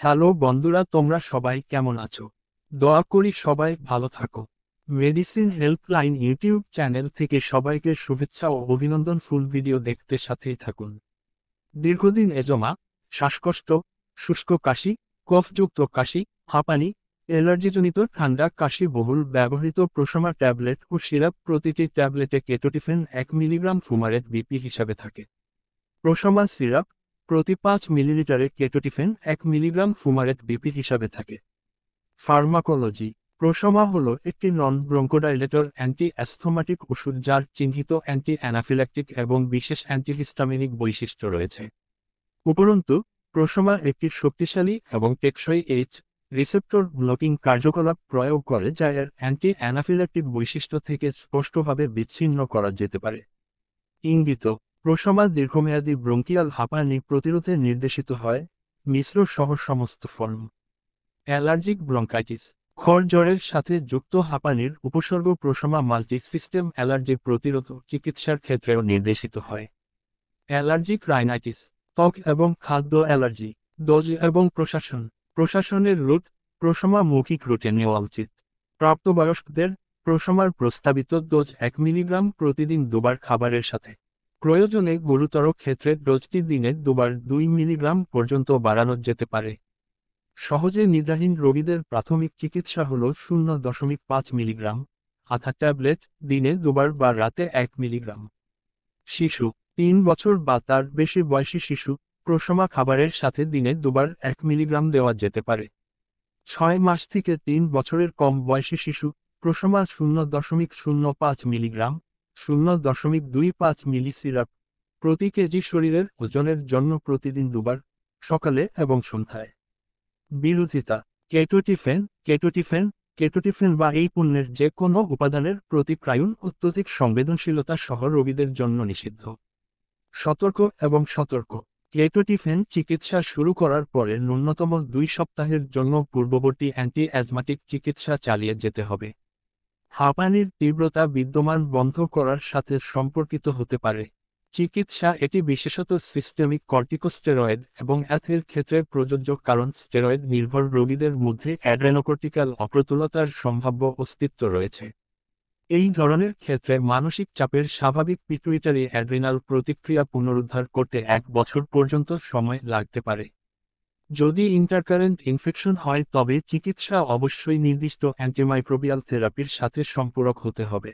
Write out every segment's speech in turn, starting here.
Hello বন্ধুরা, তোমরা সবাই কেমন আছো? দোয়া করি সবাই ভালো থাকো। মেডিসিন হেল্পলাইন ইউটিউব চ্যানেল থেকে সবাইকে শুভেচ্ছা ও অভিনন্দন। ফুল ভিডিও দেখতে সাথেই থাকুন। দীর্ঘদিন এজমা, শ্বাসকষ্ট, শুষ্ক কাশি, কফযুক্ত কাশি, হাঁপানি, অ্যালার্জিজনিত ঠান্ডা কাশি, বহুল ব্যবহৃত প্রশমা ট্যাবলেট ও সিরাপ। প্রতিটি ট্যাবলেটে কেটোটিফেন 1 মিলিগ্রাম ফুমারেট বিপি হিসাবে থাকে। প্রশমা সিরাপ প্রতি 5 মিলিলিটারে কেটোটিফেন 1 মিলিগ্রাম ফুমারেট বিপি হিসাবে থাকে। ফার্মাকোলজি: প্রশমা হল একটি নন ব্রঙ্কোডাইলেটর অ্যান্টি অ্যাস্থমাটিক ওষুধ যার চিহ্নিত অ্যান্টি অ্যানাফিল্যাক্টিক এবং বিশেষ অ্যান্টিহিস্টামিনিক বৈশিষ্ট্য রয়েছে। উপরন্তু, প্রশমা একটি শক্তিশালী এবং টেকসই রিসেপ্টর ব্লকিং কার্যকলাপ প্রয়োগ করে যা এর অ্যান্টি অ্যানাফিল্যাক্টিক বৈশিষ্ট্য থেকে স্পষ্টভাবে বিচ্ছিন্ন করা যেতে পারে। ইঙ্গিত: প্রশমা দীর্ঘমেয়াদী ব্রঙ্কিয়াল হাঁপানি প্রতিরোধে নির্দেশিত হয়। মিশ্র সহ সমস্ত ফর্ম। অ্যালার্জিক ব্রঙ্কাইটিস, খড় জ্বরের সাথে যুক্ত হাঁপানির উপসর্গ। প্রশমা মাল্টি সিস্টেম অ্যালার্জি প্রতিরোধ চিকিৎসার ক্ষেত্রেও নির্দেশিত হয়। অ্যালার্জিক রাইনাইটিস, ত্বক এবং খাদ্য অ্যালার্জি। ডোজ এবং প্রশাসন: প্রশাসনের রুট: প্রশমা মৌখিক রুটে নেওয়া উচিত। প্রাপ্তবয়স্কদের প্রশমার প্রস্তাবিত ডোজ 1 মিলিগ্রাম প্রতিদিন দুবার খাবারের সাথে। প্রয়োজনে গুরুতর ক্ষেত্রে ডোজটি দিনে দুবার 2 মিলিগ্রাম পর্যন্ত বাড়ানো যেতে পারে। সহজে নিদ্রাহীন রোগীদের প্রাথমিক চিকিৎসা হল 0.5 মিলিগ্রাম আধা ট্যাবলেট দিনে দুবার বা রাতে 1 মিলিগ্রাম। শিশু: 3 বছর বা তার বেশি বয়সী শিশু প্রশমা খাবারের সাথে দিনে দুবার 1 মিলিগ্রাম দেওয়া যেতে পারে। 6 মাস থেকে 3 বছরের কম বয়সী শিশু প্রশমা 0.05 মিলিগ্রাম 0.25 মিলি সিরাপ প্রতি কেজি শরীরের ওজনের জন্য প্রতিদিন দুবার, সকালে এবং সন্ধ্যায়। বিরোধিতা: কেটোটিফেন বা এই পণ্যের যে কোনো উপাদানের প্রতি প্রায়ুন অত্যধিক সংবেদনশীলতা সহ রোগীদের জন্য নিষিদ্ধ। সতর্ক এবং সতর্ক: কেটোটিফেন চিকিৎসা শুরু করার পরে ন্যূনতম 2 সপ্তাহের জন্য পূর্ববর্তী অ্যান্টি অ্যাজমাটিক চিকিৎসা চালিয়ে যেতে হবে। হাঁপানির তীব্রতা বিদ্যমান বন্ধ করার সাথে সম্পর্কিত হতে পারে। চিকিৎসা এটি বিশেষত সিস্টেমিক কর্টিকোস্টেরয়েড এবং অ্যাথের ক্ষেত্রে প্রযোজ্য কারণ স্টেরয়েড নির্ভর রোগীদের মধ্যে অ্যাড্রেনোকর্টিক্যাল অপ্রতুলতার সম্ভাব্য অস্তিত্ব রয়েছে। এই ধরনের ক্ষেত্রে মানসিক চাপের স্বাভাবিক পিটুইটারি অ্যাড্রিনাল প্রতিক্রিয়া পুনরুদ্ধার করতে 1 বছর পর্যন্ত সময় লাগতে পারে। যদি ইন্টারকারেন্ট ইনফেকশন হয় তবে চিকিৎসা অবশ্যই নির্দিষ্ট অ্যান্টিমাইক্রোবিয়াল থেরাপির সাথে সম্পূরক হতে হবে।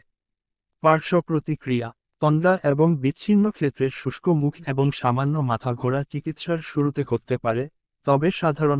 পার্শ্ব প্রতিক্রিয়া: তন্দ্রা এবং বিচ্ছিন্ন ক্ষেত্রে শুষ্ক মুখ এবং সামান্য মাথা ঘোরা চিকিৎসার শুরুতে করতে পারে, তবে সাধারণত